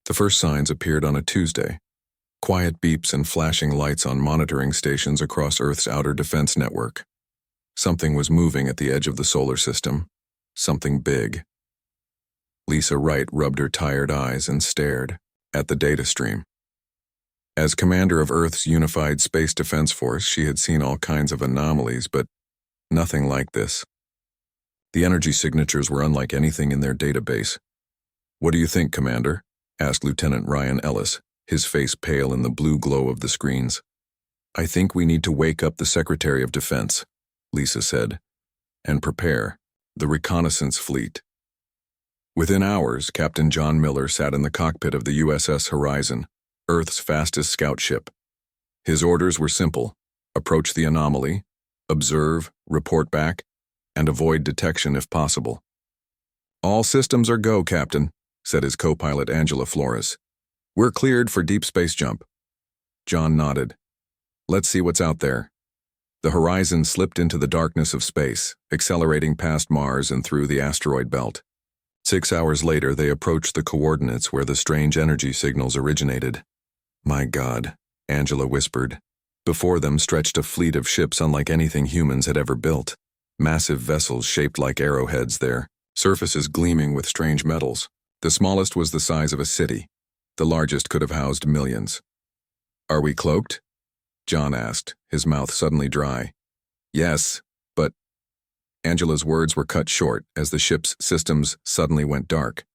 The first signs appeared on a Tuesday. Quiet beeps and flashing lights on monitoring stations across Earth's outer defense network. Something was moving at the edge of the solar system. Something big. Lisa Wright rubbed her tired eyes and stared at the data stream. As commander of Earth's Unified Space Defense Force, she had seen all kinds of anomalies, but nothing like this. The energy signatures were unlike anything in their database. "What do you think, Commander?" asked Lieutenant Ryan Ellis, his face pale in the blue glow of the screens. "I think we need to wake up the Secretary of Defense," Lisa said, "and prepare the reconnaissance fleet." Within hours, Captain John Miller sat in the cockpit of the USS Horizon, Earth's fastest scout ship. His orders were simple: approach the anomaly, observe, report back, and avoid detection if possible. "All systems are go, Captain," said his co-pilot Angela Flores. "We're cleared for deep space jump." John nodded. "Let's see what's out there." The Horizon slipped into the darkness of space, accelerating past Mars and through the asteroid belt. 6 hours later, they approached the coordinates where the strange energy signals originated. "My God," Angela whispered. Before them stretched a fleet of ships unlike anything humans had ever built. Massive vessels shaped like arrowheads, their surfaces gleaming with strange metals. The smallest was the size of a city. The largest could have housed millions. "Are we cloaked?" John asked, his mouth suddenly dry. "Yes, but—" Angela's words were cut short as the ship's systems suddenly went dark.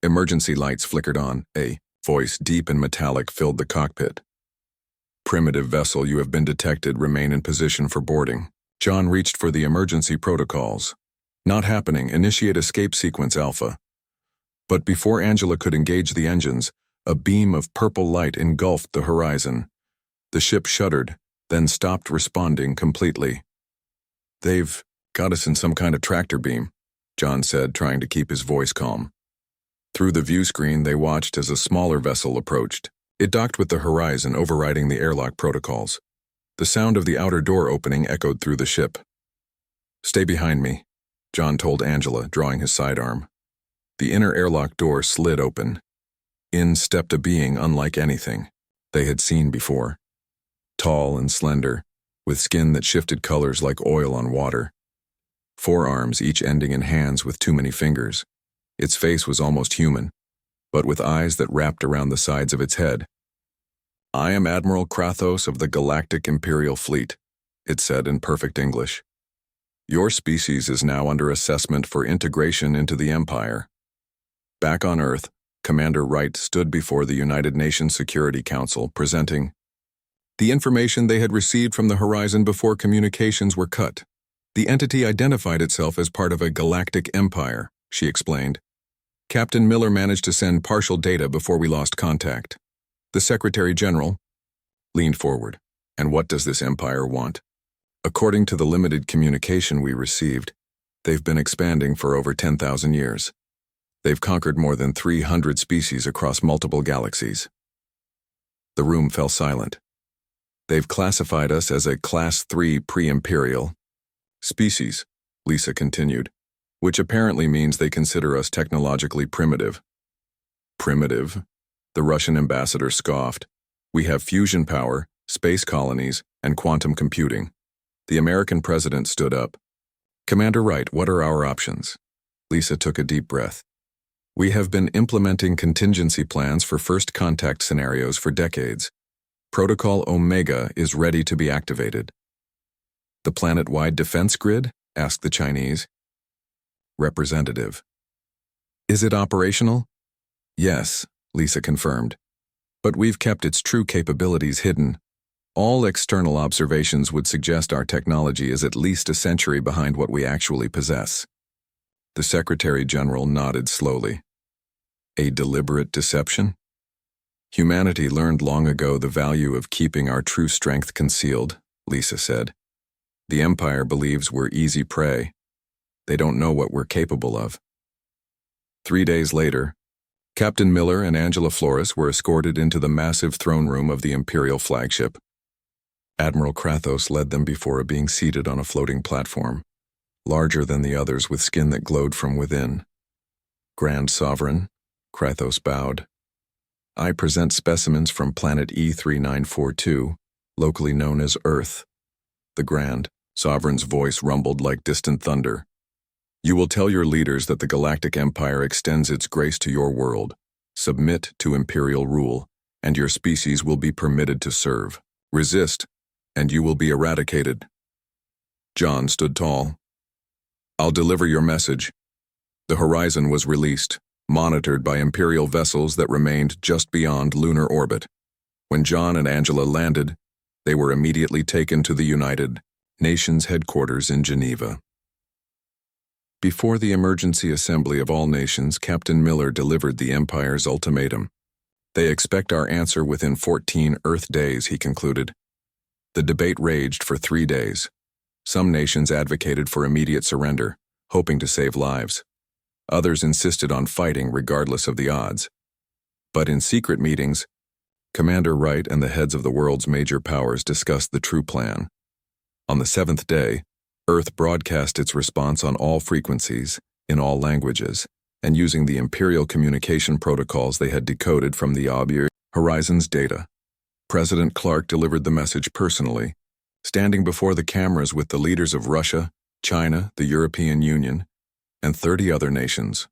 Emergency lights flickered on. A voice, deep and metallic, filled the cockpit. "Primitive vessel, you have been detected. Remain in position for boarding." John reached for the emergency protocols. "Not happening. Initiate escape sequence Alpha." But before Angela could engage the engines, a beam of purple light engulfed the Horizon. The ship shuddered, then stopped responding completely. "They've got us in some kind of tractor beam," John said, trying to keep his voice calm. Through the view screen, they watched as a smaller vessel approached. It docked with the Horizon, overriding the airlock protocols. The sound of the outer door opening echoed through the ship. "Stay behind me," John told Angela, drawing his sidearm. The inner airlock door slid open. In stepped a being unlike anything they had seen before. Tall and slender, with skin that shifted colors like oil on water. 4 arms, each ending in hands with too many fingers. Its face was almost human, but with eyes that wrapped around the sides of its head. "I am Admiral Krathos of the Galactic Imperial Fleet," it said in perfect English. "Your species is now under assessment for integration into the Empire." Back on Earth, Commander Wright stood before the United Nations Security Council, presenting the information they had received from the Horizon before communications were cut. "The entity identified itself as part of a galactic empire," she explained. "Captain Miller managed to send partial data before we lost contact." The Secretary General leaned forward. "And what does this empire want?" "According to the limited communication we received, they've been expanding for over 10,000 years. They've conquered more than 300 species across multiple galaxies." The room fell silent. "They've classified us as a Class 3 pre-imperial species," Lisa continued, "which apparently means they consider us technologically primitive." "Primitive?" The Russian ambassador scoffed. "We have fusion power, space colonies, and quantum computing." The American president stood up. "Commander Wright, what are our options?" Lisa took a deep breath. "We have been implementing contingency plans for first contact scenarios for decades. Protocol Omega is ready to be activated." "The planet-wide defense grid?" asked the Chinese representative. "Is it operational?" "Yes," Lisa confirmed. "But we've kept its true capabilities hidden. All external observations would suggest our technology is at least a century behind what we actually possess." The Secretary General nodded slowly. "A deliberate deception?" "Humanity learned long ago the value of keeping our true strength concealed," Lisa said. "The Empire believes we're easy prey. They don't know what we're capable of." 3 days later, Captain Miller and Angela Flores were escorted into the massive throne room of the Imperial flagship. Admiral Krathos led them before being seated on a floating platform, larger than the others with skin that glowed from within. "Grand Sovereign," Krathos bowed, I present specimens from planet E3942, locally known as Earth. The Grand Sovereign's voice rumbled like distant thunder. You will tell your leaders that the Galactic Empire extends its grace to your world. Submit to imperial rule, and your species will be permitted to serve. Resist, and you will be eradicated. John stood tall. I'll deliver your message. The horizon was released, monitored by imperial vessels that remained just beyond lunar orbit. When John and Angela landed, they were immediately taken to the United Nations headquarters in Geneva. Before the emergency assembly of all nations, Captain Miller delivered the Empire's ultimatum. They expect our answer within 14 Earth days, he concluded. The debate raged for 3 days. Some nations advocated for immediate surrender, hoping to save lives. Others insisted on fighting regardless of the odds. But in secret meetings, Commander Wright and the heads of the world's major powers discussed the true plan. On the 7th day, Earth broadcast its response on all frequencies, in all languages, and using the Imperial communication protocols they had decoded from the Horizon's data. President Clark delivered the message personally, standing before the cameras with the leaders of Russia, China, the European Union, and 30 other nations.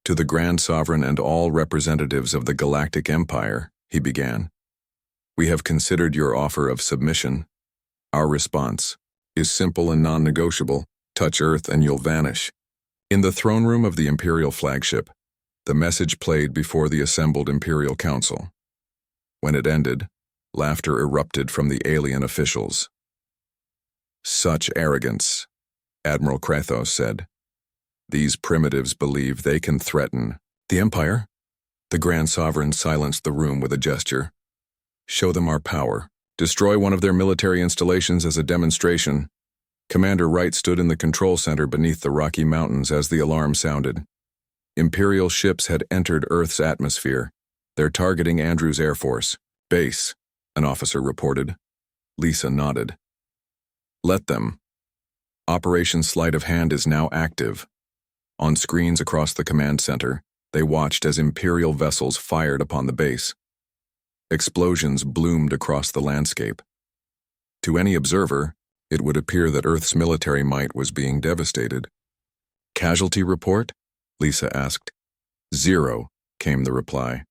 To the Grand Sovereign and all representatives of the Galactic Empire, he began, we have considered your offer of submission. Our response is simple and non-negotiable. Touch Earth and you'll vanish. In the throne room of the Imperial flagship, the message played before the assembled Imperial Council. When it ended, laughter erupted from the alien officials. Such arrogance, Admiral Krathos said. These primitives believe they can threaten the Empire. The Grand Sovereign silenced the room with a gesture. Show them our power. Destroy one of their military installations as a demonstration. Commander Wright stood in the control center beneath the Rocky Mountains as the alarm sounded. Imperial ships had entered Earth's atmosphere. They're targeting Andrews Air Force Base, an officer reported. Lisa nodded. Let them. Operation Sleight of Hand is now active. On screens across the command center, they watched as Imperial vessels fired upon the base. Explosions bloomed across the landscape. To any observer, it would appear that Earth's military might was being devastated. Casualty report? Lisa asked. 0, came the reply.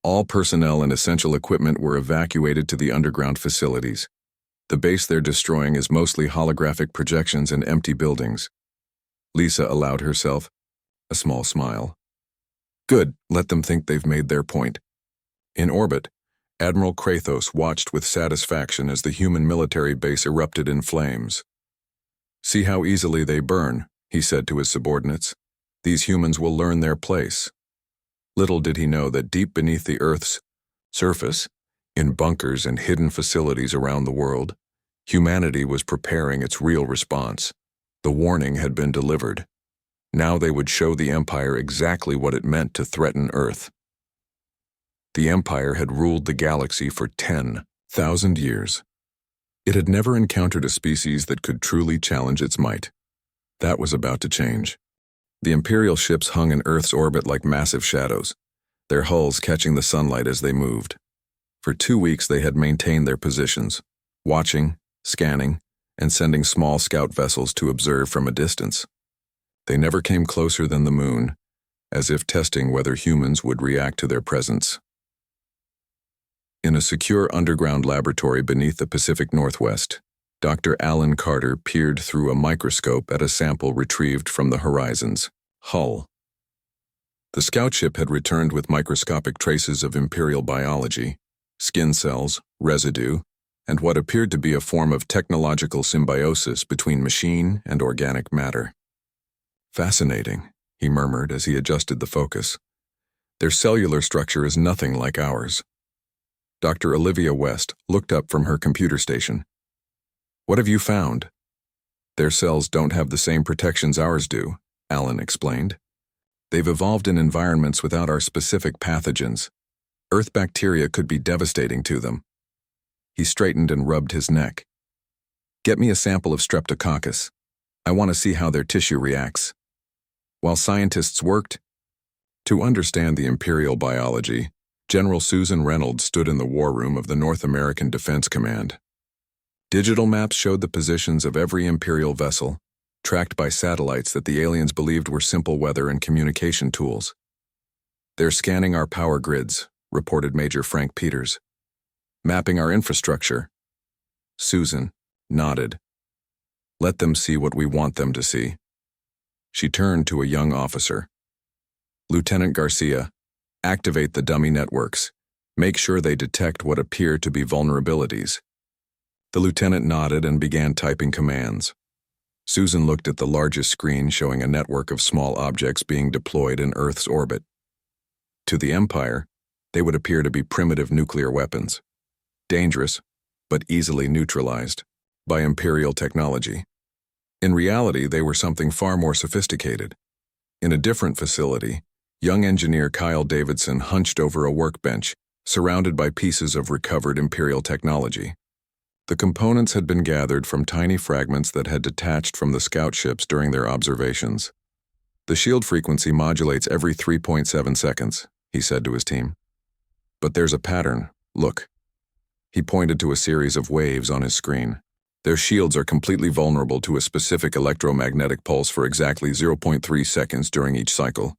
All personnel and essential equipment were evacuated to the underground facilities. The base they're destroying is mostly holographic projections and empty buildings. Lisa allowed herself a small smile. Good, let them think they've made their point. In orbit, Admiral Krathos watched with satisfaction as the human military base erupted in flames. See how easily they burn, he said to his subordinates. These humans will learn their place. Little did he know that deep beneath the Earth's surface, in bunkers and hidden facilities around the world, humanity was preparing its real response. The warning had been delivered. Now they would show the Empire exactly what it meant to threaten Earth. The Empire had ruled the galaxy for 10,000 years. It had never encountered a species that could truly challenge its might. That was about to change. The Imperial ships hung in Earth's orbit like massive shadows, their hulls catching the sunlight as they moved. For 2 weeks they had maintained their positions, watching, scanning, and sending small scout vessels to observe from a distance. They never came closer than the moon, as if testing whether humans would react to their presence. In a secure underground laboratory beneath the Pacific Northwest, Dr. Alan Carter peered through a microscope at a sample retrieved from the Horizon's hull. The scout ship had returned with microscopic traces of Imperial biology, skin cells, residue, and what appeared to be a form of technological symbiosis between machine and organic matter. Fascinating, he murmured as he adjusted the focus. Their cellular structure is nothing like ours. Dr. Olivia West looked up from her computer station. What have you found? Their cells don't have the same protections ours do, Alan explained. They've evolved in environments without our specific pathogens. Earth bacteria could be devastating to them. He straightened and rubbed his neck. Get me a sample of Streptococcus. I want to see how their tissue reacts. While scientists worked, To understand the Imperial biology, General Susan Reynolds stood in the war room of the North American Defense Command. Digital maps showed the positions of every Imperial vessel, tracked by satellites that the aliens believed were simple weather and communication tools. "They're scanning our power grids," reported Major Frank Peters. "Mapping our infrastructure." Susan nodded. "Let them see what we want them to see." She turned to a young officer. "Lieutenant Garcia, activate the dummy networks. Make sure they detect what appear to be vulnerabilities." The lieutenant nodded and began typing commands. Susan looked at the largest screen showing a network of small objects being deployed in Earth's orbit. To the Empire, they would appear to be primitive nuclear weapons, dangerous, but easily neutralized by Imperial technology. In reality, they were something far more sophisticated. In a different facility, young engineer Kyle Davidson hunched over a workbench, surrounded by pieces of recovered Imperial technology. The components had been gathered from tiny fragments that had detached from the scout ships during their observations. "The shield frequency modulates every 3.7 seconds, he said to his team. "But there's a pattern, look." He pointed to a series of waves on his screen. "Their shields are completely vulnerable to a specific electromagnetic pulse for exactly 0.3 seconds during each cycle."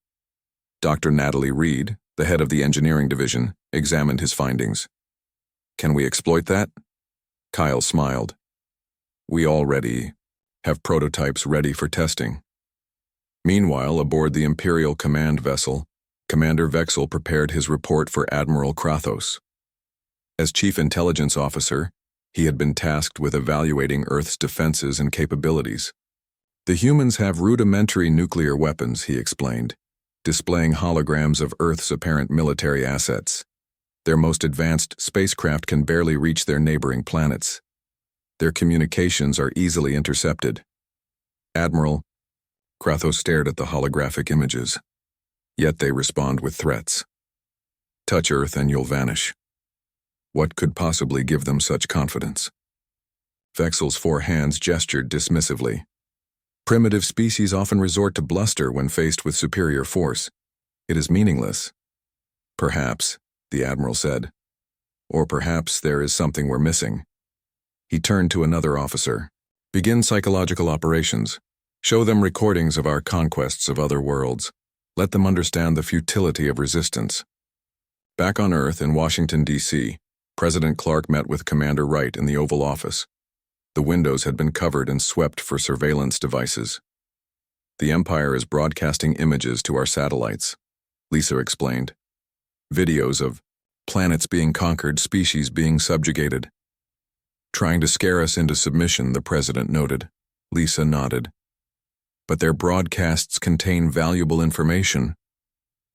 Dr. Natalie Reed, the head of the engineering division, examined his findings. "Can we exploit that?" Kyle smiled. "We already have prototypes ready for testing." Meanwhile, aboard the Imperial command vessel, Commander Vexel prepared his report for Admiral Krathos. As Chief Intelligence Officer, he had been tasked with evaluating Earth's defenses and capabilities. "The humans have rudimentary nuclear weapons," he explained, displaying holograms of Earth's apparent military assets. "Their most advanced spacecraft can barely reach their neighboring planets. Their communications are easily intercepted." "Admiral," Krathos stared at the holographic images. "Yet they respond with threats. Touch Earth and you'll vanish. What could possibly give them such confidence?" Vexel's 4 hands gestured dismissively. "Primitive species often resort to bluster when faced with superior force. It is meaningless." "Perhaps," the Admiral said. "Or perhaps there is something we're missing." He turned to another officer. "Begin psychological operations. Show them recordings of our conquests of other worlds. Let them understand the futility of resistance." Back on Earth in Washington, D.C., President Clark met with Commander Wright in the Oval Office. The windows had been covered and swept for surveillance devices. "The Empire is broadcasting images to our satellites," Lisa explained. "Videos of planets being conquered, species being subjugated." "Trying to scare us into submission," the President noted. Lisa nodded. "But their broadcasts contain valuable information.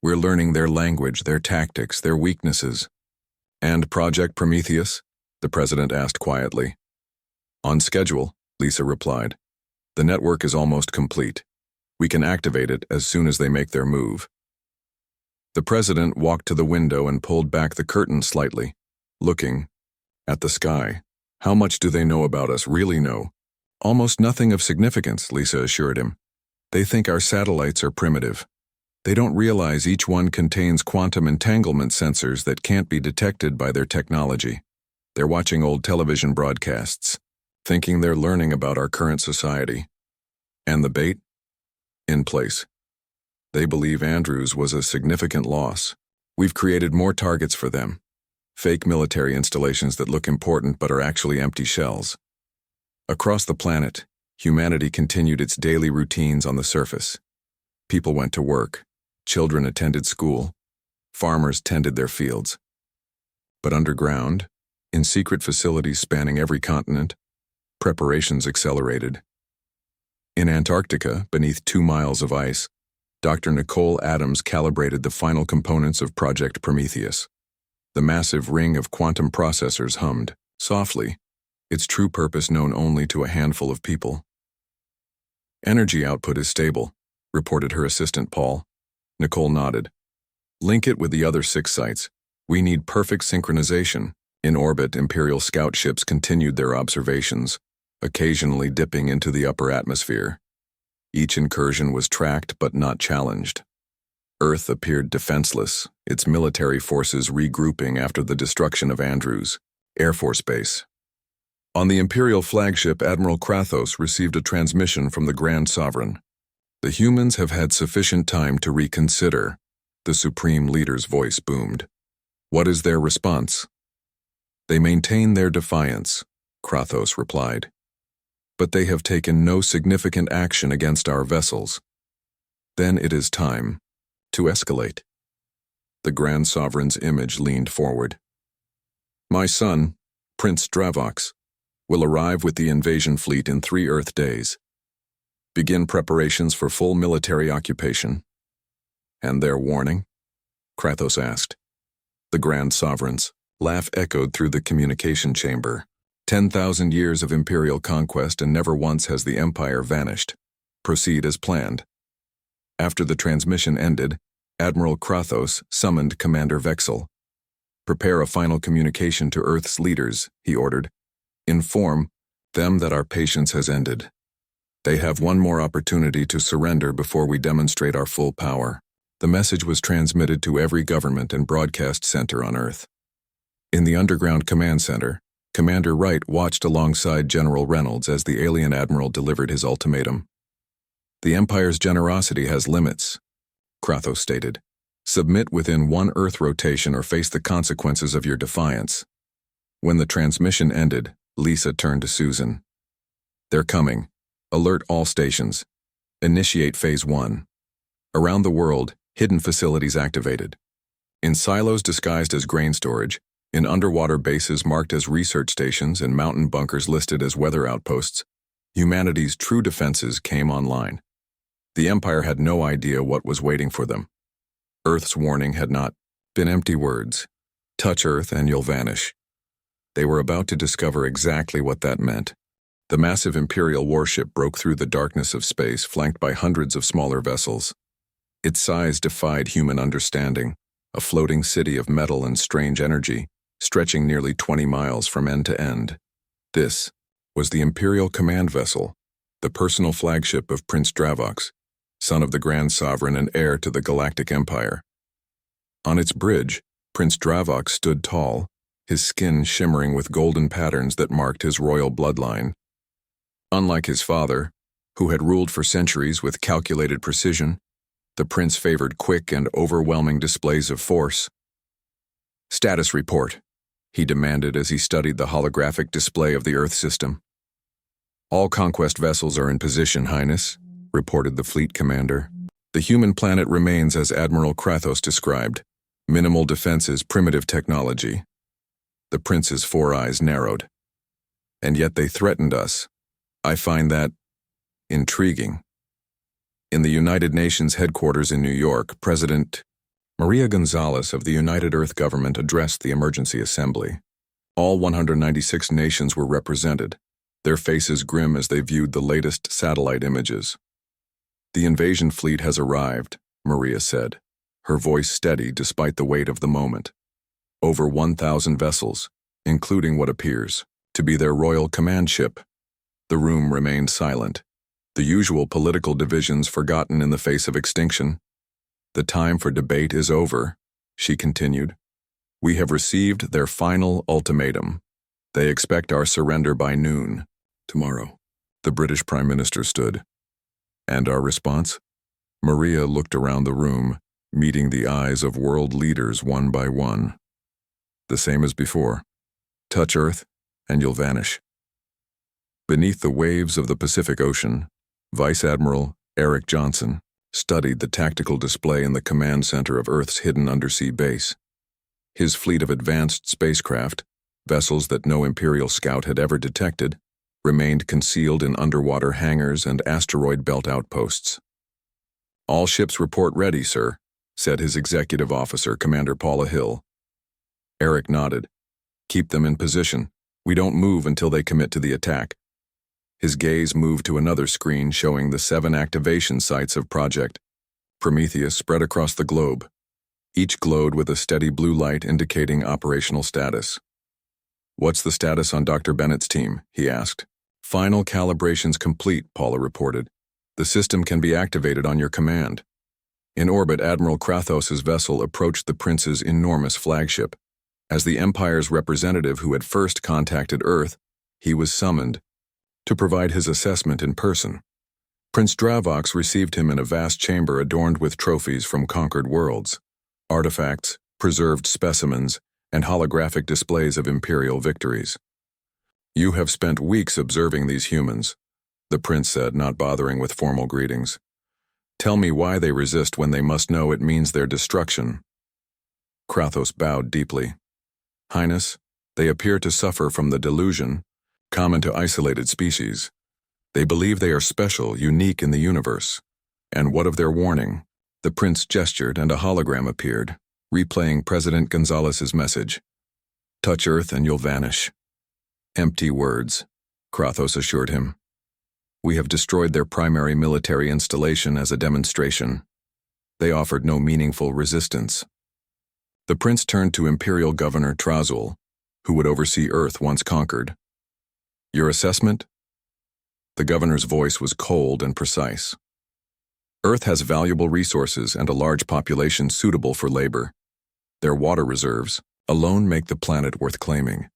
We're learning their language, their tactics, their weaknesses." "And Project Prometheus?" the President asked quietly. "On schedule," Lisa replied. "The network is almost complete. We can activate it as soon as they make their move." The President walked to the window and pulled back the curtain slightly, looking at the sky. "How much do they know about us, really know?" "Almost nothing of significance," Lisa assured him. "They think our satellites are primitive. They don't realize each one contains quantum entanglement sensors that can't be detected by their technology. They're watching old television broadcasts, thinking they're learning about our current society." "And the bait?" "In place. They believe Andrews was a significant loss. We've created more targets for them. Fake military installations that look important but are actually empty shells." Across the planet, humanity continued its daily routines on the surface. People went to work. Children attended school. Farmers tended their fields. But underground, in secret facilities spanning every continent, preparations accelerated. In Antarctica, beneath 2 miles of ice, Dr. Nicole Adams calibrated the final components of Project Prometheus. The massive ring of quantum processors hummed, softly, its true purpose known only to a handful of people. "Energy output is stable," reported her assistant Paul. Nicole nodded. "Link it with the other 6 sites. We need perfect synchronization." In orbit, Imperial scout ships continued their observations, occasionally dipping into the upper atmosphere. Each incursion was tracked but not challenged. Earth appeared defenseless, its military forces regrouping after the destruction of Andrews Air Force Base. On the Imperial flagship, Admiral Krathos received a transmission from the Grand Sovereign. The humans have had sufficient time to reconsider, the Supreme Leader's voice boomed. What is their response? They maintain their defiance, Krathos replied. But they have taken no significant action against our vessels. Then it is time to escalate. The Grand Sovereign's image leaned forward. My son, Prince Dravox, will arrive with the invasion fleet in 3 Earth days. Begin preparations for full military occupation. And their warning? Krathos asked. The Grand Sovereign's laugh echoed through the communication chamber. 10,000 years of imperial conquest, and never once has the Empire vanished. Proceed as planned. After the transmission ended, Admiral Krathos summoned Commander Vexel. Prepare a final communication to Earth's leaders, he ordered. Inform them that our patience has ended. They have one more opportunity to surrender before we demonstrate our full power. The message was transmitted to every government and broadcast center on Earth. In the underground command center, Commander Wright watched alongside General Reynolds as the alien admiral delivered his ultimatum. The Empire's generosity has limits, Krathos stated. Submit within 1 Earth rotation or face the consequences of your defiance. When the transmission ended, Lisa turned to Susan. They're coming. Alert all stations. Initiate Phase 1. Around the world, hidden facilities activated. In silos disguised as grain storage, in underwater bases marked as research stations and mountain bunkers listed as weather outposts, humanity's true defenses came online. The Empire had no idea what was waiting for them. Earth's warning had not been empty words. Touch Earth and you'll vanish. They were about to discover exactly what that meant. The massive Imperial warship broke through the darkness of space, flanked by hundreds of smaller vessels. Its size defied human understanding, a floating city of metal and strange energy, stretching nearly 20 miles from end to end. This was the Imperial command vessel, the personal flagship of Prince Dravox, son of the Grand Sovereign and heir to the Galactic Empire. On its bridge, Prince Dravox stood tall, his skin shimmering with golden patterns that marked his royal bloodline. Unlike his father, who had ruled for centuries with calculated precision, the prince favored quick and overwhelming displays of force. Status report, he demanded as he studied the holographic display of the Earth system. All conquest vessels are in position, Highness, reported the fleet commander. The human planet remains as Admiral Krathos described. Minimal defenses, primitive technology. The prince's 4 eyes narrowed. And yet they threatened us. I find that intriguing. In the United Nations headquarters in New York, President Maria Gonzalez of the United Earth Government addressed the emergency assembly. All 196 nations were represented, their faces grim as they viewed the latest satellite images. The invasion fleet has arrived, Maria said, her voice steady despite the weight of the moment. Over 1,000 vessels, including what appears to be their royal command ship. The room remained silent, the usual political divisions forgotten in the face of extinction. The time for debate is over, she continued. We have received their final ultimatum. They expect our surrender by noon, tomorrow. The British Prime Minister stood. And our response? Maria looked around the room, meeting the eyes of world leaders one by one. The same as before. Touch Earth, and you'll vanish. Beneath the waves of the Pacific Ocean, Vice Admiral Eric Johnson studied the tactical display in the command center of Earth's hidden undersea base. His fleet of advanced spacecraft, vessels that no Imperial scout had ever detected, remained concealed in underwater hangars and asteroid belt outposts. All ships report ready, sir, said his executive officer, Commander Paula Hill. Eric nodded. Keep them in position. We don't move until they commit to the attack. His gaze moved to another screen showing the 7 activation sites of Project Prometheus spread across the globe. Each glowed with a steady blue light indicating operational status. What's the status on Dr. Bennett's team? He asked. Final calibrations complete, Paula reported. The system can be activated on your command. In orbit, Admiral Krathos's vessel approached the prince's enormous flagship. As the Empire's representative who had first contacted Earth, he was summoned to provide his assessment in person. Prince Dravox received him in a vast chamber adorned with trophies from conquered worlds, artifacts, preserved specimens, and holographic displays of imperial victories. "You have spent weeks observing these humans," the prince said, not bothering with formal greetings. "Tell me why they resist when they must know it means their destruction." Krathos bowed deeply. "Highness, they appear to suffer from the delusion common to isolated species. They believe they are special, unique in the universe. And what of their warning?" The prince gestured and a hologram appeared, replaying President Gonzalez's message. "Touch Earth and you'll vanish." "Empty words," Krathos assured him. "We have destroyed their primary military installation as a demonstration. They offered no meaningful resistance." The prince turned to Imperial Governor Trazul, who would oversee Earth once conquered. "Your assessment?" The governor's voice was cold and precise. "Earth has valuable resources and a large population suitable for labor. Their water reserves alone make the planet worth claiming.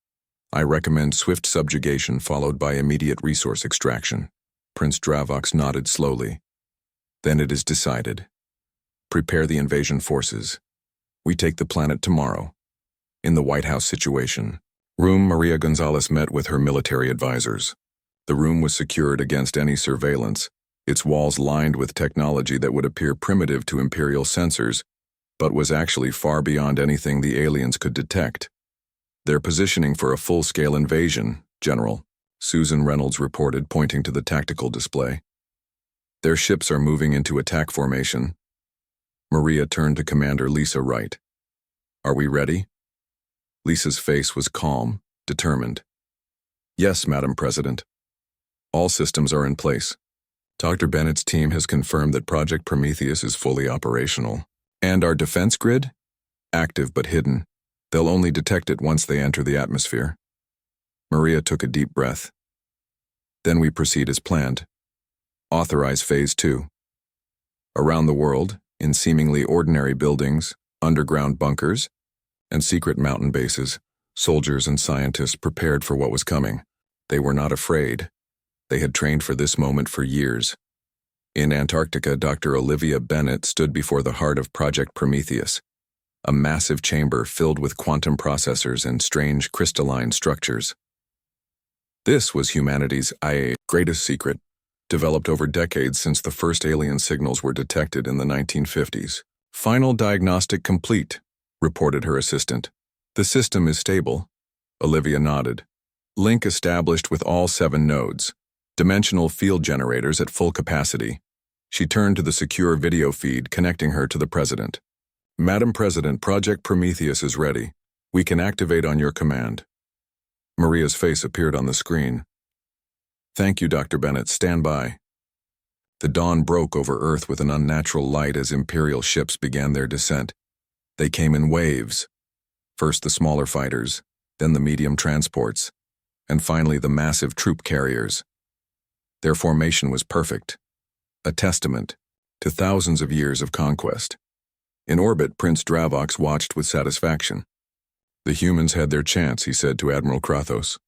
I recommend swift subjugation followed by immediate resource extraction." Prince Dravox nodded slowly. "Then it is decided. Prepare the invasion forces. We take the planet tomorrow." In the White House situation room, Maria Gonzalez met with her military advisors. The room was secured against any surveillance, its walls lined with technology that would appear primitive to Imperial sensors, but was actually far beyond anything the aliens could detect. "They're positioning for a full-scale invasion, General," Susan Reynolds reported, pointing to the tactical display. "Their ships are moving into attack formation." Maria turned to Commander Lisa Wright. "Are we ready?" Lisa's face was calm, determined. "Yes, Madam President. All systems are in place. Dr. Bennett's team has confirmed that Project Prometheus is fully operational. And our defense grid? Active but hidden. They'll only detect it once they enter the atmosphere." Maria took a deep breath. "Then we proceed as planned. Authorize Phase 2. Around the world, in seemingly ordinary buildings, underground bunkers, and secret mountain bases, soldiers and scientists prepared for what was coming. They were not afraid. They had trained for this moment for years. In Antarctica, Dr. Olivia Bennett stood before the heart of Project Prometheus, a massive chamber filled with quantum processors and strange crystalline structures. This was humanity's greatest secret, developed over decades since the first alien signals were detected in the 1950s. "Final diagnostic complete," reported her assistant. "The system is stable." Olivia nodded. "Link established with all 7 nodes. Dimensional field generators at full capacity." She turned to the secure video feed connecting her to the president. "Madam President, Project Prometheus is ready. We can activate on your command." Maria's face appeared on the screen. "Thank you, Dr. Bennett. Stand by." The dawn broke over Earth with an unnatural light as Imperial ships began their descent. They came in waves. First the smaller fighters, then the medium transports, and finally the massive troop carriers. Their formation was perfect, a testament to thousands of years of conquest. In orbit, Prince Dravox watched with satisfaction. "The humans had their chance," he said to Admiral Krathos.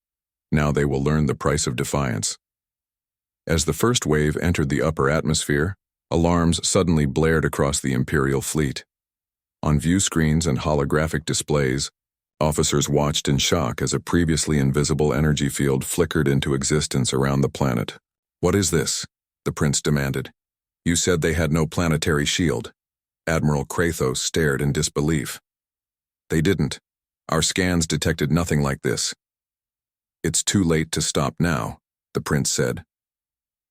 "Now they will learn the price of defiance." As the first wave entered the upper atmosphere, alarms suddenly blared across the Imperial fleet. On view screens and holographic displays, officers watched in shock as a previously invisible energy field flickered into existence around the planet. "What is this?" the prince demanded. "You said they had no planetary shield." Admiral Krathos stared in disbelief. "They didn't. Our scans detected nothing like this." "It's too late to stop now," the prince said.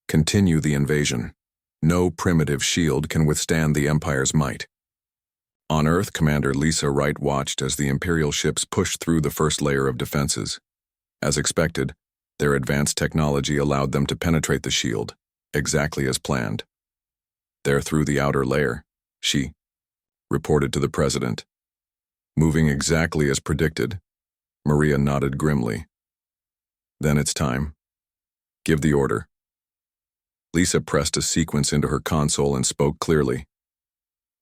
"Continue the invasion. No primitive shield can withstand the Empire's might." On Earth, Commander Lisa Wright watched as the Imperial ships pushed through the first layer of defenses. As expected, their advanced technology allowed them to penetrate the shield, exactly as planned. "They're through the outer layer," she reported to the president. "Moving exactly as predicted." Maria nodded grimly. "Then it's time. Give the order." Lisa pressed a sequence into her console and spoke clearly.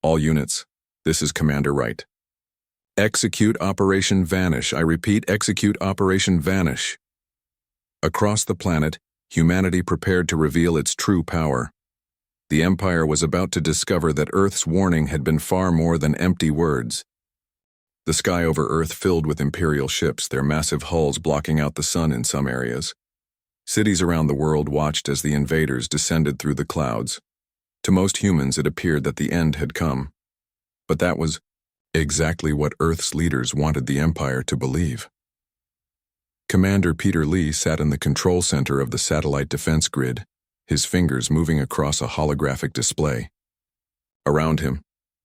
All units, this is Commander Wright. Execute Operation Vanish. I repeat, execute Operation Vanish. Across the planet, humanity prepared to reveal its true power. The Empire was about to discover that Earth's warning had been far more than empty words. The sky over Earth filled with Imperial ships, their massive hulls blocking out the sun in some areas. Cities around the world watched as the invaders descended through the clouds. To most humans, it appeared that the end had come. But that was exactly what Earth's leaders wanted the Empire to believe. Commander Peter Lee sat in the control center of the satellite defense grid, his fingers moving across a holographic display. Around him,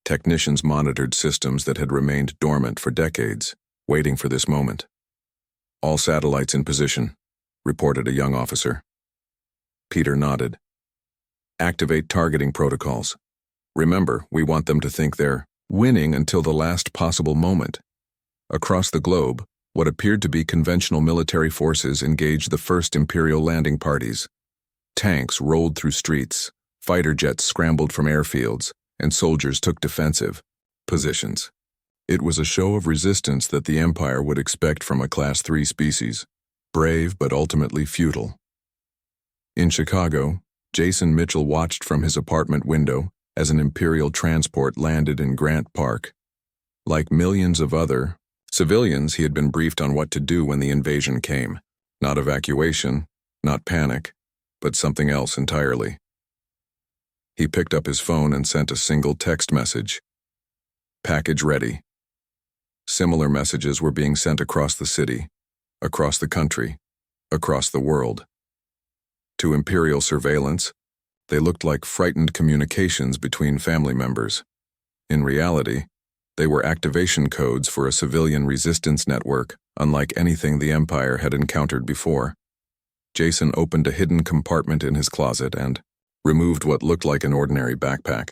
technicians monitored systems that had remained dormant for decades, waiting for this moment. All satellites in position, reported a young officer. Peter nodded. Activate targeting protocols. Remember, we want them to think they're winning until the last possible moment. Across the globe, what appeared to be conventional military forces engaged the first Imperial landing parties. Tanks rolled through streets, fighter jets scrambled from airfields, and soldiers took defensive positions. It was a show of resistance that the Empire would expect from a Class 3 species, brave but ultimately futile. In Chicago, Jason Mitchell watched from his apartment window as an Imperial transport landed in Grant Park. Like millions of other civilians, he had been briefed on what to do when the invasion came. Not evacuation, not panic, but something else entirely. He picked up his phone and sent a single text message. Package ready. Similar messages were being sent across the city, across the country, across the world. To Imperial surveillance, they looked like frightened communications between family members. In reality, they were activation codes for a civilian resistance network, unlike anything the Empire had encountered before. Jason opened a hidden compartment in his closet and removed what looked like an ordinary backpack.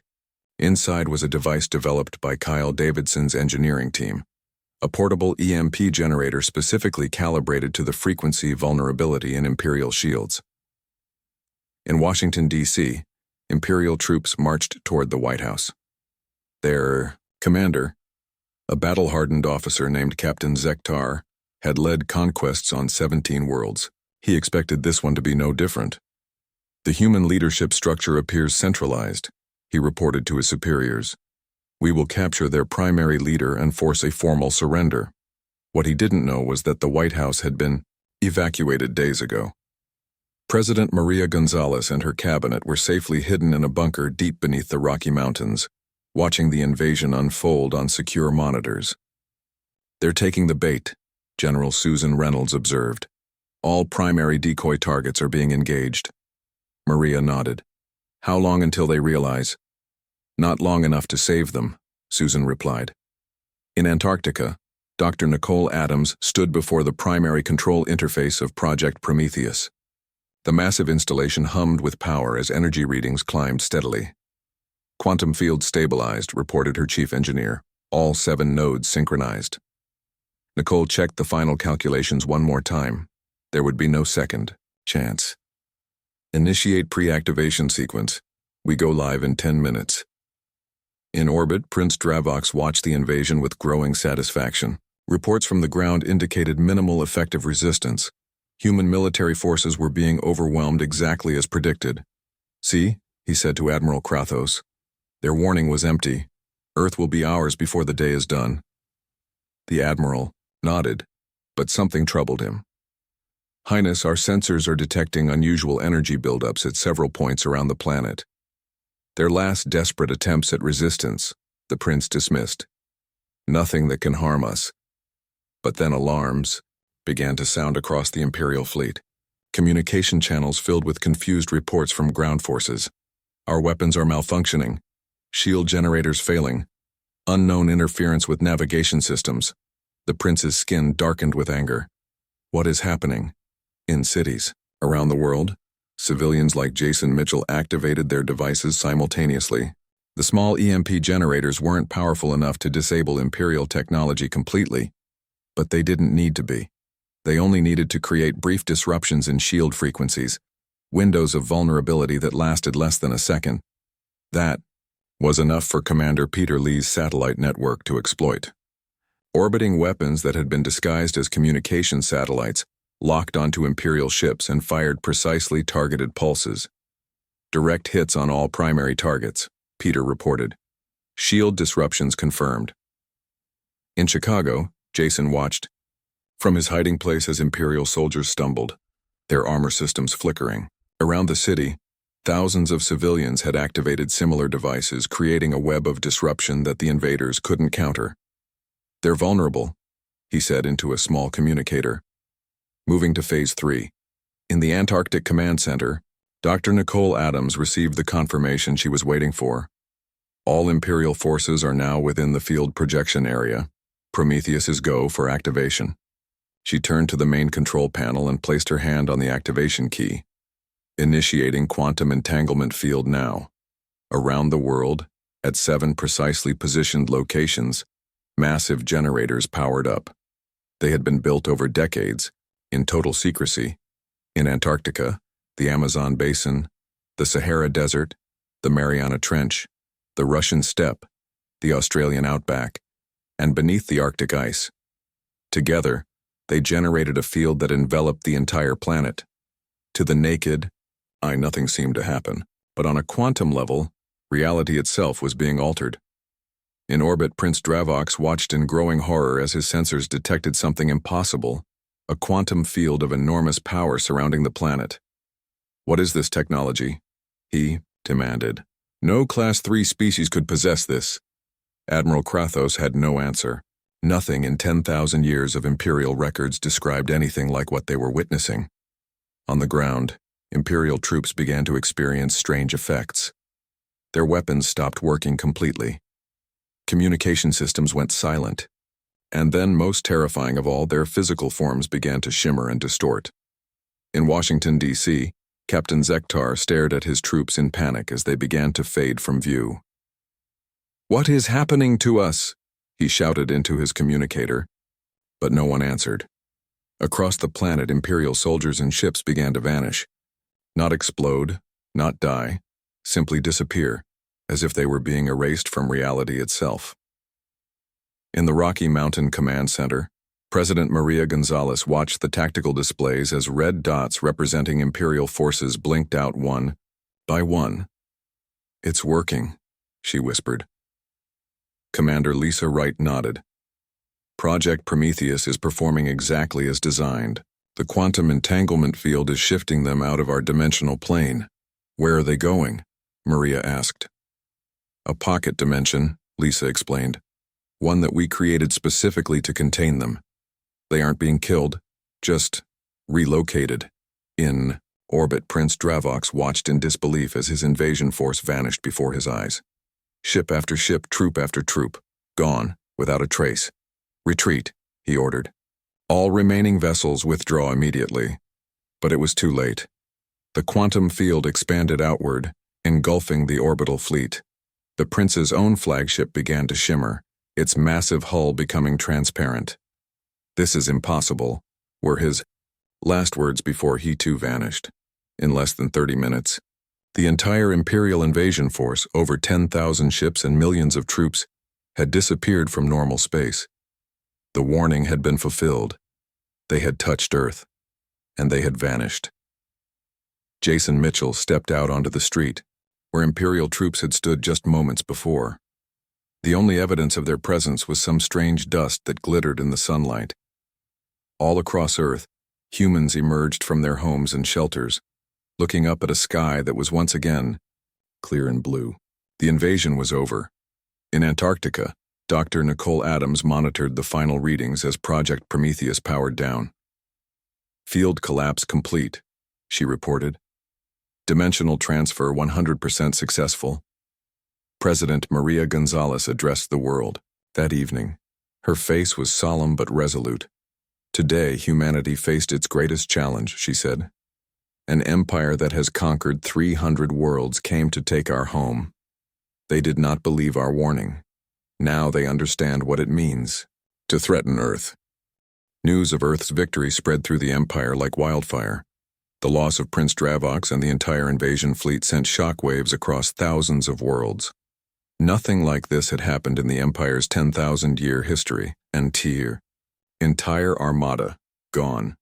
Inside was a device developed by Kyle Davidson's engineering team, a portable EMP generator specifically calibrated to the frequency vulnerability in Imperial shields. In Washington, D.C., Imperial troops marched toward the White House. Their commander, a battle-hardened officer named Captain Zektar, had led conquests on 17 worlds. He expected this one to be no different. The human leadership structure appears centralized, he reported to his superiors. We will capture their primary leader and force a formal surrender. What he didn't know was that the White House had been evacuated days ago. President Maria Gonzalez and her cabinet were safely hidden in a bunker deep beneath the Rocky Mountains, watching the invasion unfold on secure monitors. They're taking the bait, General Susan Reynolds observed. All primary decoy targets are being engaged. Maria nodded. How long until they realize? Not long enough to save them, Susan replied. In Antarctica, Dr. Nicole Adams stood before the primary control interface of Project Prometheus. The massive installation hummed with power as energy readings climbed steadily. Quantum field stabilized, reported her chief engineer. All 7 nodes synchronized. Nicole checked the final calculations one more time. There would be no second chance. Initiate pre-activation sequence. We go live in 10 minutes. In orbit, Prince Dravox watched the invasion with growing satisfaction. Reports from the ground indicated minimal effective resistance. Human military forces were being overwhelmed exactly as predicted. See, he said to Admiral Krathos. Their warning was empty. Earth will be ours before the day is done. The Admiral nodded, but something troubled him. Highness, our sensors are detecting unusual energy buildups at several points around the planet. Their last desperate attempts at resistance, the prince dismissed. Nothing that can harm us. But then alarms began to sound across the Imperial fleet. Communication channels filled with confused reports from ground forces. Our weapons are malfunctioning. Shield generators failing. Unknown interference with navigation systems. The prince's skin darkened with anger. What is happening? In cities, around the world, civilians like Jason Mitchell activated their devices simultaneously. The small EMP generators weren't powerful enough to disable Imperial technology completely, but they didn't need to be. They only needed to create brief disruptions in shield frequencies, windows of vulnerability that lasted less than a second. That was enough for Commander Peter Lee's satellite network to exploit. Orbiting weapons that had been disguised as communication satellites locked onto Imperial ships and fired precisely targeted pulses. Direct hits on all primary targets, Peter reported. Shield disruptions confirmed. In Chicago, Jason watched from his hiding place as Imperial soldiers stumbled, their armor systems flickering. Around the city, thousands of civilians had activated similar devices, creating a web of disruption that the invaders couldn't counter. "They're vulnerable," he said into a small communicator. Moving to Phase 3. In the Antarctic Command Center, Dr. Nicole Adams received the confirmation she was waiting for. All Imperial forces are now within the field projection area. Prometheus is go for activation. She turned to the main control panel and placed her hand on the activation key. Initiating quantum entanglement field now. Around the world, at 7 precisely positioned locations, massive generators powered up. They had been built over decades, in total secrecy, in Antarctica, the Amazon Basin, the Sahara Desert, the Mariana Trench, the Russian Steppe, the Australian Outback, and beneath the Arctic ice. Together, they generated a field that enveloped the entire planet. To the naked eye, nothing seemed to happen, but on a quantum level, reality itself was being altered. In orbit, Prince Dravox watched in growing horror as his sensors detected something impossible, a quantum field of enormous power surrounding the planet. "What is this technology?" he demanded. "No Class 3 species could possess this." Admiral Krathos had no answer. Nothing in 10,000 years of Imperial records described anything like what they were witnessing. On the ground, Imperial troops began to experience strange effects. Their weapons stopped working completely. Communication systems went silent. And then, most terrifying of all, their physical forms began to shimmer and distort. In Washington, D.C., Captain Zektar stared at his troops in panic as they began to fade from view. "What is happening to us?" he shouted into his communicator. But no one answered. Across the planet, Imperial soldiers and ships began to vanish. Not explode, not die, simply disappear, as if they were being erased from reality itself. In the Rocky Mountain Command Center, President Maria Gonzalez watched the tactical displays as red dots representing Imperial forces blinked out one by one. "It's working," she whispered. Commander Lisa Wright nodded. "Project Prometheus is performing exactly as designed. The quantum entanglement field is shifting them out of our dimensional plane." "Where are they going?" Maria asked. "A pocket dimension," Lisa explained. "One that we created specifically to contain them. They aren't being killed, just relocated." In orbit, Prince Dravox watched in disbelief as his invasion force vanished before his eyes. Ship after ship, troop after troop, gone, without a trace. "Retreat," he ordered. "All remaining vessels withdraw immediately." But it was too late. The quantum field expanded outward, engulfing the orbital fleet. The prince's own flagship began to shimmer, its massive hull becoming transparent. "This is impossible," were his last words before he too vanished. In less than 30 minutes, the entire Imperial invasion force, over 10,000 ships and millions of troops, had disappeared from normal space. The warning had been fulfilled. They had touched Earth, and they had vanished. Jason Mitchell stepped out onto the street, where Imperial troops had stood just moments before. The only evidence of their presence was some strange dust that glittered in the sunlight. All across Earth, humans emerged from their homes and shelters, looking up at a sky that was once again clear and blue. The invasion was over. In Antarctica, Dr. Nicole Adams monitored the final readings as Project Prometheus powered down. "Field collapse complete," she reported. "Dimensional transfer 100% successful." President Maria Gonzalez addressed the world. That evening, her face was solemn but resolute. "Today, humanity faced its greatest challenge," she said. "An empire that has conquered 300 worlds came to take our home. They did not believe our warning. Now they understand what it means to threaten Earth." News of Earth's victory spread through the empire like wildfire. The loss of Prince Dravox and the entire invasion fleet sent shockwaves across thousands of worlds. Nothing like this had happened in the Empire's 10,000-year history, and entire armada, gone.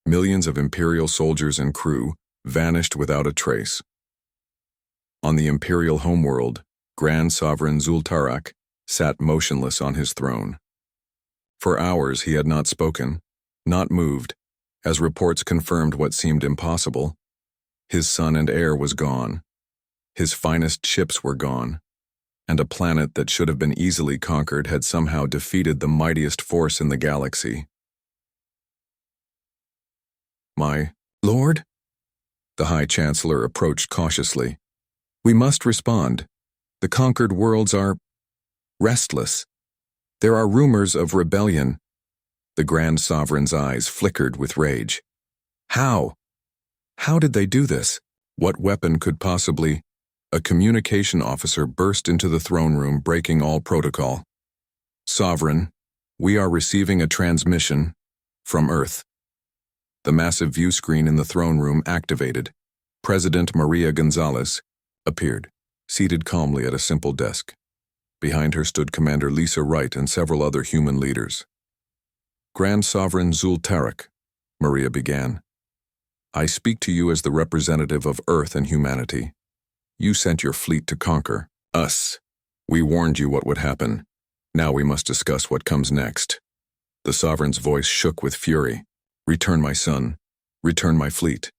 Millions of Imperial soldiers and crew vanished without a trace. On the Imperial homeworld, Grand Sovereign Zul'Tarak sat motionless on his throne. For hours he had not spoken, not moved, as reports confirmed what seemed impossible. His son and heir was gone. His finest ships were gone, and a planet that should have been easily conquered had somehow defeated the mightiest force in the galaxy. "My lord?" The High Chancellor approached cautiously. "We must respond. The conquered worlds are restless. There are rumors of rebellion." The Grand Sovereign's eyes flickered with rage. How? How did they do this? What weapon could possibly? A communication officer burst into the throne room, breaking all protocol. "Sovereign, we are receiving a transmission from Earth." The massive view screen in the throne room activated. President Maria Gonzalez appeared, seated calmly at a simple desk. Behind her stood Commander Lisa Wright and several other human leaders. "Grand Sovereign Zul'Tarak," Maria began, "I speak to you as the representative of Earth and humanity. You sent your fleet to conquer us. We warned you what would happen. Now we must discuss what comes next." The Sovereign's voice shook with fury. "Return my son. Return my fleet."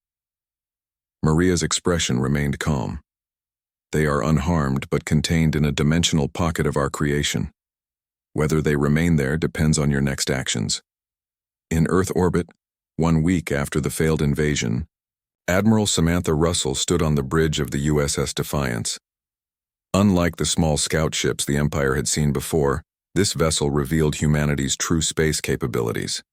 Maria's expression remained calm. "They are unharmed but contained in a dimensional pocket of our creation. Whether they remain there depends on your next actions." In Earth orbit, 1 week after the failed invasion, Admiral Samantha Russell stood on the bridge of the USS Defiance. Unlike the small scout ships the Empire had seen before, this vessel revealed humanity's true space capabilities.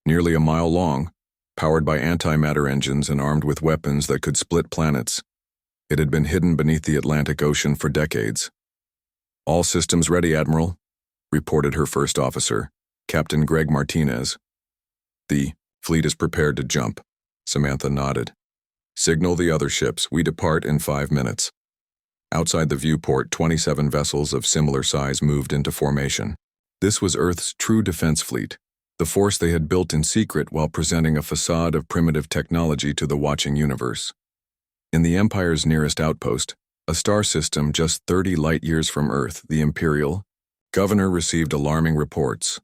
Nearly a mile long, powered by antimatter engines and armed with weapons that could split planets, it had been hidden beneath the Atlantic Ocean for decades. "All systems ready, Admiral," reported her first officer, Captain Greg Martinez. "The fleet is prepared to jump," Samantha nodded. "Signal the other ships. We depart in 5 minutes." Outside the viewport, 27 vessels of similar size moved into formation. This was Earth's true defense fleet, the force they had built in secret while presenting a facade of primitive technology to the watching universe. In the Empire's nearest outpost, a star system just 30 light-years from Earth, the Imperial, Governor received alarming reports.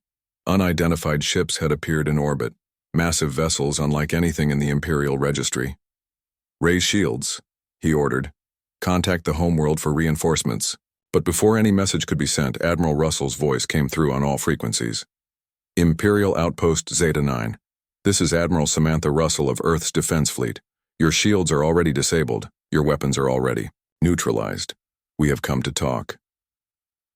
Unidentified ships had appeared in orbit, massive vessels unlike anything in the Imperial registry. "Raise shields," he ordered. "Contact the homeworld for reinforcements." But before any message could be sent, Admiral Russell's voice came through on all frequencies. "Imperial Outpost Zeta 9. This is Admiral Samantha Russell of Earth's Defense Fleet. Your shields are already disabled. Your weapons are already neutralized. We have come to talk."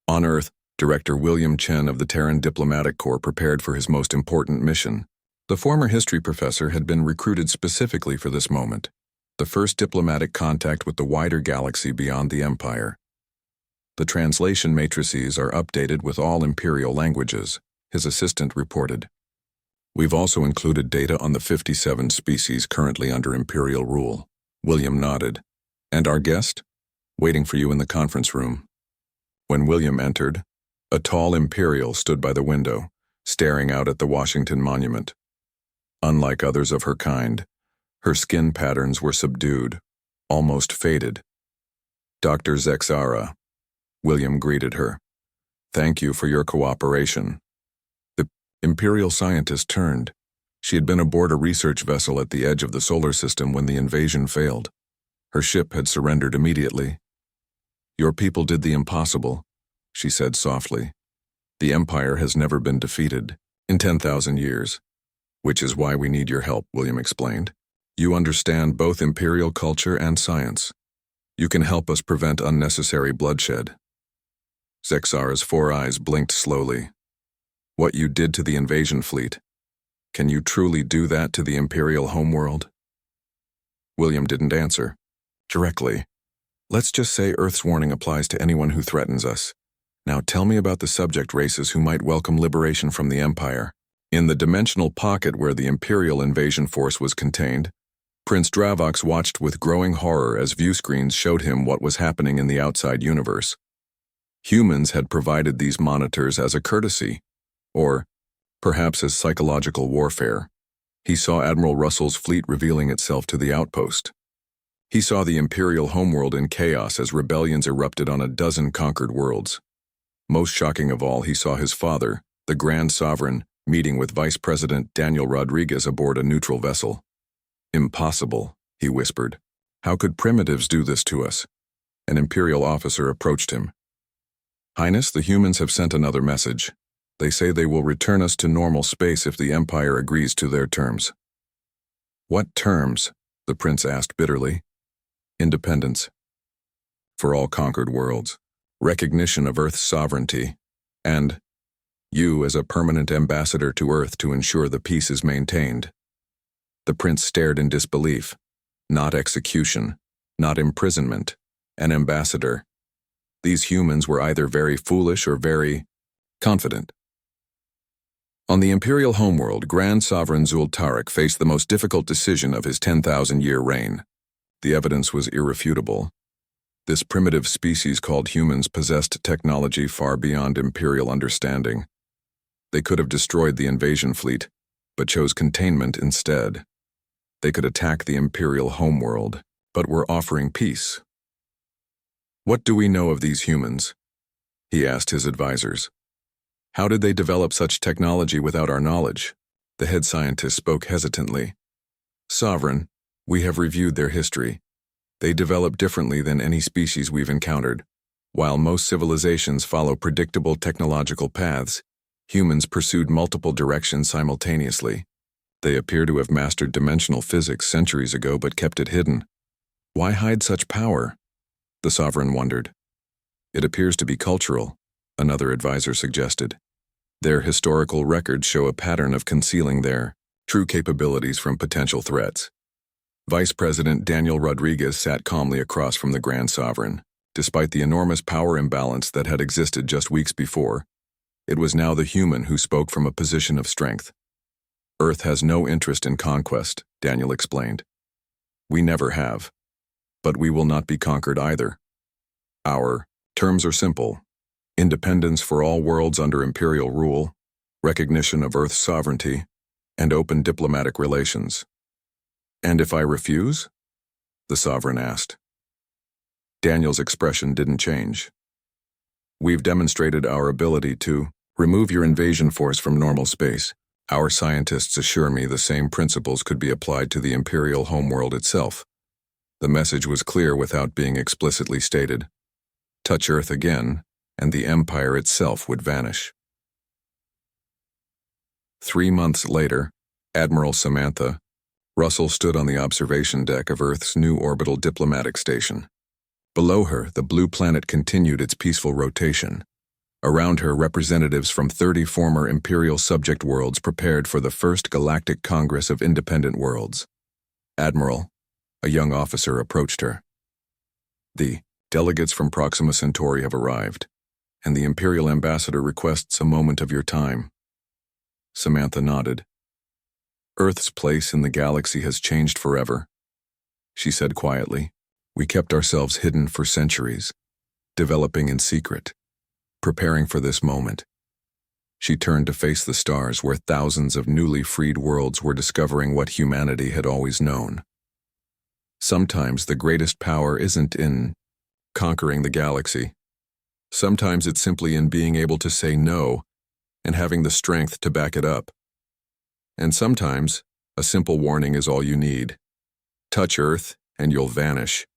On Earth, Director William Chen of the Terran Diplomatic Corps prepared for his most important mission. The former history professor had been recruited specifically for this moment, the first diplomatic contact with the wider galaxy beyond the Empire. "The translation matrices are updated with all Imperial languages," his assistant reported. "We've also included data on the 57 species currently under Imperial rule." William nodded. "And our guest?" "Waiting for you in the conference room." When William entered, a tall Imperial stood by the window, staring out at the Washington Monument. Unlike others of her kind, her skin patterns were subdued, almost faded. "Dr. Zexara," William greeted her. "Thank you for your cooperation." The Imperial scientist turned. She had been aboard a research vessel at the edge of the solar system when the invasion failed. Her ship had surrendered immediately. "Your people did the impossible," she said softly. "The Empire has never been defeated in 10,000 years. Which is why we need your help," William explained. "You understand both Imperial culture and science. You can help us prevent unnecessary bloodshed." Zexara's 4 eyes blinked slowly. "What you did to the invasion fleet, can you truly do that to the Imperial homeworld?" William didn't answer. Directly. "Let's just say Earth's warning applies to anyone who threatens us. Now tell me about the subject races who might welcome liberation from the Empire." In the dimensional pocket where the Imperial invasion force was contained, Prince Dravox watched with growing horror as viewscreens showed him what was happening in the outside universe. Humans had provided these monitors as a courtesy, or perhaps as psychological warfare. He saw Admiral Russell's fleet revealing itself to the outpost. He saw the Imperial homeworld in chaos as rebellions erupted on a dozen conquered worlds. Most shocking of all, he saw his father, the Grand Sovereign, meeting with Vice President Daniel Rodriguez aboard a neutral vessel. "Impossible," he whispered. "How could primitives do this to us?" An Imperial officer approached him. "Highness, the humans have sent another message. They say they will return us to normal space if the Empire agrees to their terms." "What terms?" the prince asked bitterly. "Independence for all conquered worlds, recognition of Earth's sovereignty, and you as a permanent ambassador to Earth to ensure the peace is maintained." The prince stared in disbelief. Not execution, not imprisonment, an ambassador. These humans were either very foolish or very confident. On the Imperial homeworld, Grand Sovereign Zul'Tarek faced the most difficult decision of his 10,000-year reign. The evidence was irrefutable. This primitive species called humans possessed technology far beyond Imperial understanding. They could have destroyed the invasion fleet, but chose containment instead. They could attack the Imperial homeworld, but were offering peace. "What do we know of these humans?" he asked his advisors. "How did they develop such technology without our knowledge?" The head scientist spoke hesitantly. "Sovereign, we have reviewed their history. They develop differently than any species we've encountered. While most civilizations follow predictable technological paths, humans pursued multiple directions simultaneously. They appear to have mastered dimensional physics centuries ago but kept it hidden. Why hide such power?" the sovereign wondered. "It appears to be cultural," another advisor suggested. "Their historical records show a pattern of concealing their true capabilities from potential threats." Vice President Daniel Rodriguez sat calmly across from the Grand Sovereign. Despite the enormous power imbalance that had existed just weeks before, it was now the human who spoke from a position of strength. "Earth has no interest in conquest," Daniel explained. "We never have. But we will not be conquered either. Our terms are simple: independence for all worlds under Imperial rule, recognition of Earth's sovereignty, and open diplomatic relations." "And if I refuse?" the sovereign asked. Daniel's expression didn't change. "We've demonstrated our ability to remove your invasion force from normal space. Our scientists assure me the same principles could be applied to the Imperial homeworld itself." The message was clear without being explicitly stated. Touch Earth again, and the Empire itself would vanish. 3 months later, Admiral Samantha Russell stood on the observation deck of Earth's new orbital diplomatic station. Below her, the blue planet continued its peaceful rotation. Around her, representatives from 30 former Imperial subject worlds prepared for the first Galactic Congress of Independent Worlds. "Admiral," a young officer approached her. "The delegates from Proxima Centauri have arrived, and the Imperial ambassador requests a moment of your time." Samantha nodded. "Earth's place in the galaxy has changed forever," she said quietly. "We kept ourselves hidden for centuries, developing in secret, preparing for this moment." She turned to face the stars where thousands of newly freed worlds were discovering what humanity had always known. Sometimes the greatest power isn't in conquering the galaxy. Sometimes it's simply in being able to say no and having the strength to back it up. And sometimes a simple warning is all you need. Touch Earth and you'll vanish.